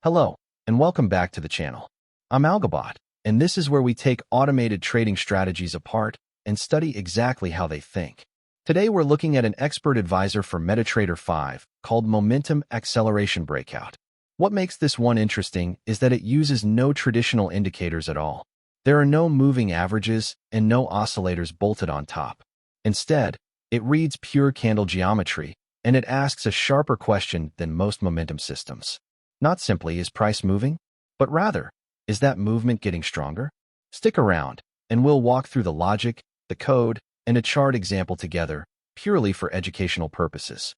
Hello, and welcome back to the channel. I'm Algabot, and this is where we take automated trading strategies apart and study exactly how they think. Today we're looking at an expert advisor for MetaTrader 5 called Momentum Acceleration Breakout. What makes this one interesting is that it uses no traditional indicators at all. There are no moving averages and no oscillators bolted on top. Instead, it reads pure candle geometry, and it asks a sharper question than most momentum systems. Not simply, is price moving? But rather, is that movement getting stronger? Stick around, and we'll walk through the logic, the code, and a chart example together, purely for educational purposes.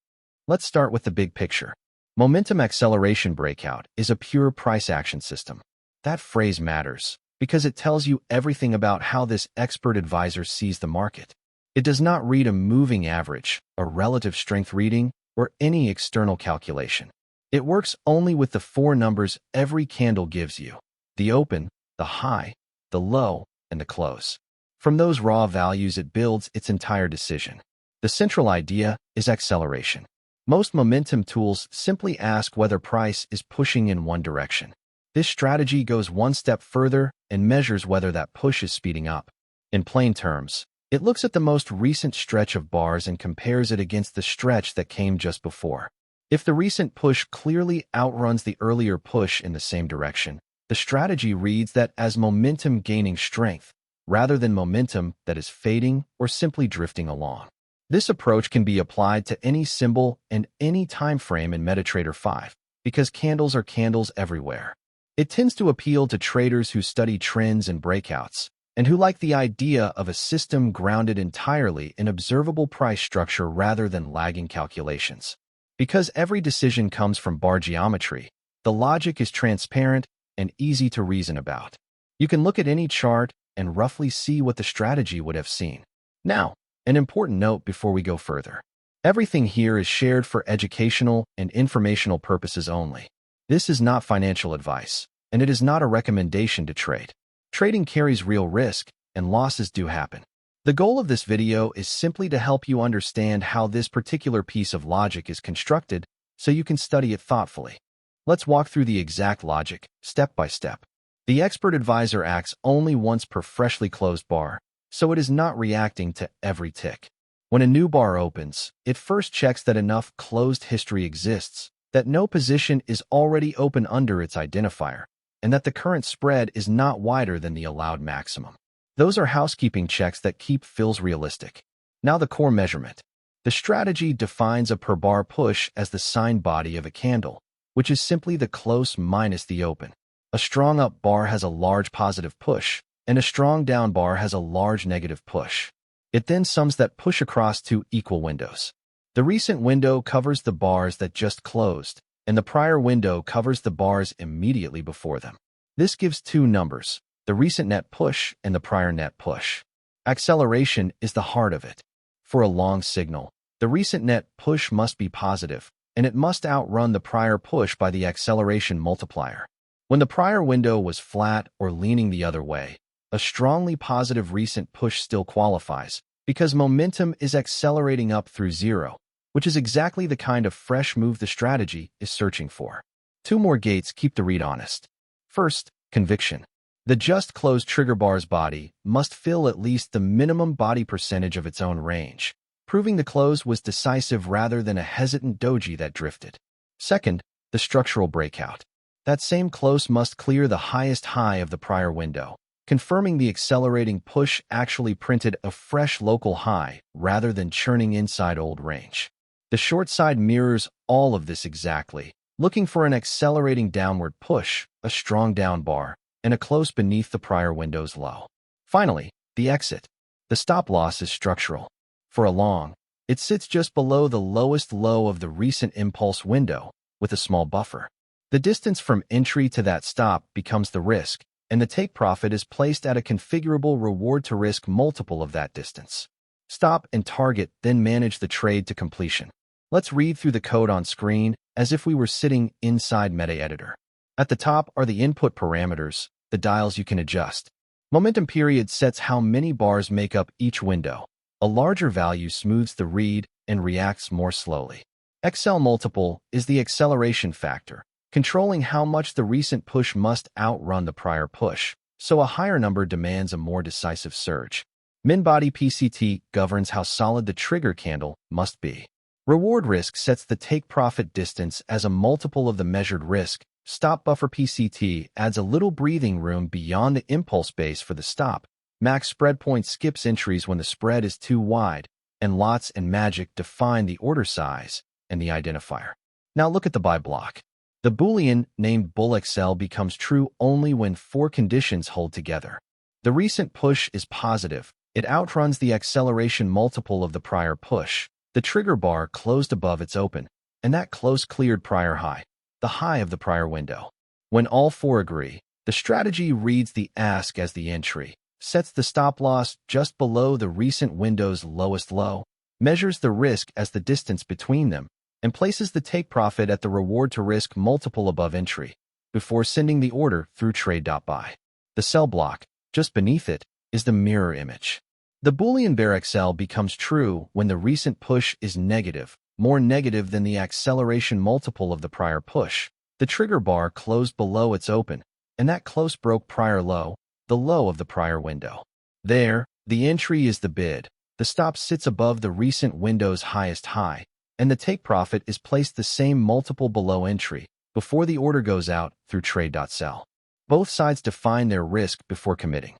Let's start with the big picture. Momentum Acceleration Breakout is a pure price action system. That phrase matters, because it tells you everything about how this expert advisor sees the market. It does not read a moving average, a relative strength reading, or any external calculation. It works only with the four numbers every candle gives you: the open, the high, the low, and the close. From those raw values, it builds its entire decision. The central idea is acceleration. Most momentum tools simply ask whether price is pushing in one direction. This strategy goes one step further and measures whether that push is speeding up. In plain terms, it looks at the most recent stretch of bars and compares it against the stretch that came just before. If the recent push clearly outruns the earlier push in the same direction, the strategy reads that as momentum gaining strength, rather than momentum that is fading or simply drifting along. This approach can be applied to any symbol and any time frame in MetaTrader 5, because candles are candles everywhere. It tends to appeal to traders who study trends and breakouts, and who like the idea of a system grounded entirely in observable price structure rather than lagging calculations. Because every decision comes from bar geometry, the logic is transparent and easy to reason about. You can look at any chart and roughly see what the strategy would have seen. Now, an important note before we go further. Everything here is shared for educational and informational purposes only. This is not financial advice, and it is not a recommendation to trade. Trading carries real risk, and losses do happen. The goal of this video is simply to help you understand how this particular piece of logic is constructed so you can study it thoughtfully. Let's walk through the exact logic, step by step. The expert advisor acts only once per freshly closed bar, so it is not reacting to every tick. When a new bar opens, it first checks that enough closed history exists, that no position is already open under its identifier, and that the current spread is not wider than the allowed maximum. Those are housekeeping checks that keep fills realistic. Now the core measurement. The strategy defines a per bar push as the sign body of a candle, which is simply the close minus the open. A strong up bar has a large positive push, and a strong down bar has a large negative push. It then sums that push across two equal windows. The recent window covers the bars that just closed, and the prior window covers the bars immediately before them. This gives two numbers: the recent net push and the prior net push. Acceleration is the heart of it. For a long signal, the recent net push must be positive, and it must outrun the prior push by the acceleration multiplier. When the prior window was flat or leaning the other way, a strongly positive recent push still qualifies, because momentum is accelerating up through zero, which is exactly the kind of fresh move the strategy is searching for. Two more gates keep the read honest. First, conviction. The just closed trigger bar's body must fill at least the minimum body percentage of its own range, proving the close was decisive rather than a hesitant doji that drifted. Second, the structural breakout. That same close must clear the highest high of the prior window, confirming the accelerating push actually printed a fresh local high rather than churning inside old range. The short side mirrors all of this exactly, looking for an accelerating downward push, a strong down bar, and a close beneath the prior window's low. Finally, the exit. The stop loss is structural. For a long, it sits just below the lowest low of the recent impulse window, with a small buffer. The distance from entry to that stop becomes the risk, and the take profit is placed at a configurable reward-to-risk multiple of that distance. Stop and target then manage the trade to completion. Let's read through the code on screen as if we were sitting inside MetaEditor. At the top are the input parameters, the dials you can adjust. MomentumPeriod sets how many bars make up each window. A larger value smooths the read and reacts more slowly. AccelMult is the acceleration factor, controlling how much the recent push must outrun the prior push, so a higher number demands a more decisive surge. Min-body PCT governs how solid the trigger candle must be. RewardRisk sets the take-profit distance as a multiple of the measured risk. Stop buffer PCT adds a little breathing room beyond the impulse base for the stop. Max spread point skips entries when the spread is too wide, and lots and magic define the order size and the identifier. Now look at the buy block. The Boolean named Bull XL becomes true only when 4 conditions hold together. The recent push is positive. It outruns the acceleration multiple of the prior push. The trigger bar closed above its open, and that close cleared prior high, the high of the prior window. When all 4 agree, the strategy reads the ask as the entry, sets the stop loss just below the recent window's lowest low, measures the risk as the distance between them, and places the take profit at the reward to risk multiple above entry, before sending the order through trade.buy. The sell block, just beneath it, is the mirror image. The Boolean bear XL becomes true when the recent push is negative, more negative than the acceleration multiple of the prior push. The trigger bar closed below its open, and that close broke prior low, the low of the prior window. There, the entry is the bid. The stop sits above the recent window's highest high, and the take profit is placed the same multiple below entry before the order goes out through trade.sell. Both sides define their risk before committing.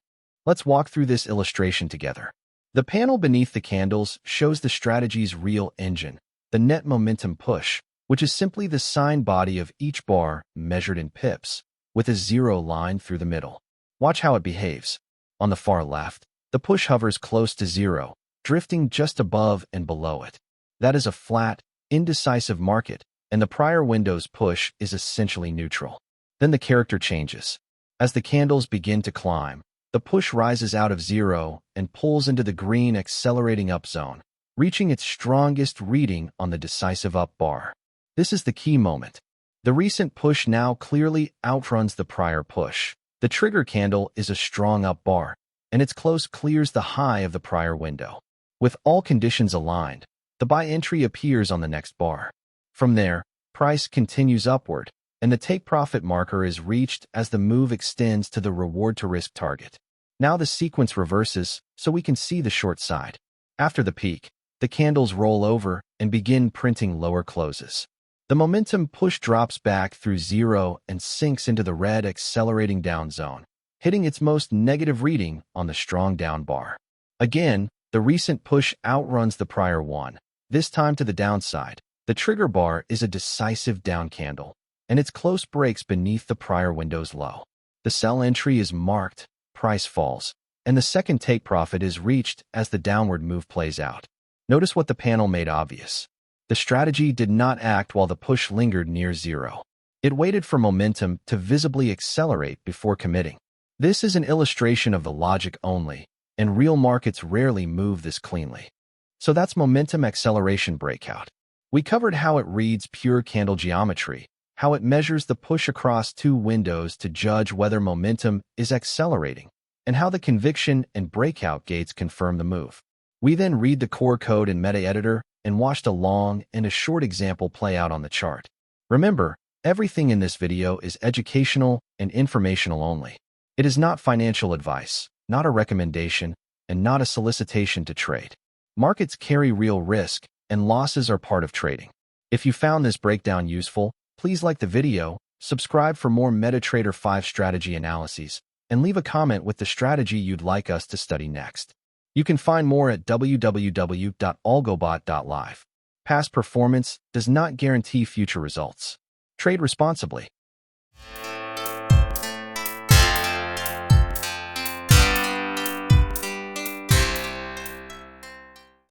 Let's walk through this illustration together. The panel beneath the candles shows the strategy's real engine, the net momentum push, which is simply the sign body of each bar measured in pips, with a 0 line through the middle. Watch how it behaves. On the far left, the push hovers close to 0, drifting just above and below it. That is a flat, indecisive market, and the prior window's push is essentially neutral. Then the character changes. As the candles begin to climb, the push rises out of 0 and pulls into the green accelerating up zone, reaching its strongest reading on the decisive up bar. This is the key moment. The recent push now clearly outruns the prior push. The trigger candle is a strong up bar, and its close clears the high of the prior window. With all conditions aligned, the buy entry appears on the next bar. From there, price continues upward, and the take profit marker is reached as the move extends to the reward to risk target. Now the sequence reverses, so we can see the short side. After the peak, the candles roll over and begin printing lower closes. The momentum push drops back through 0 and sinks into the red accelerating down zone, hitting its most negative reading on the strong down bar. Again, the recent push outruns the prior one, this time to the downside. The trigger bar is a decisive down candle, and its close breaks beneath the prior window's low. The sell entry is marked, price falls, and the second take profit is reached as the downward move plays out. Notice what the panel made obvious. The strategy did not act while the push lingered near 0. It waited for momentum to visibly accelerate before committing. This is an illustration of the logic only, and real markets rarely move this cleanly. So that's Momentum Acceleration Breakout. We covered how it reads pure candle geometry, how it measures the push across 2 windows to judge whether momentum is accelerating, and how the conviction and breakout gates confirm the move. We then read the core code in Meta Editor and watched a long and a short example play out on the chart. Remember, everything in this video is educational and informational only. It is not financial advice, not a recommendation, and not a solicitation to trade. Markets carry real risk, and losses are part of trading. If you found this breakdown useful, please like the video, subscribe for more MetaTrader 5 strategy analyses, and leave a comment with the strategy you'd like us to study next. You can find more at www.algobot.live. Past performance does not guarantee future results. Trade responsibly.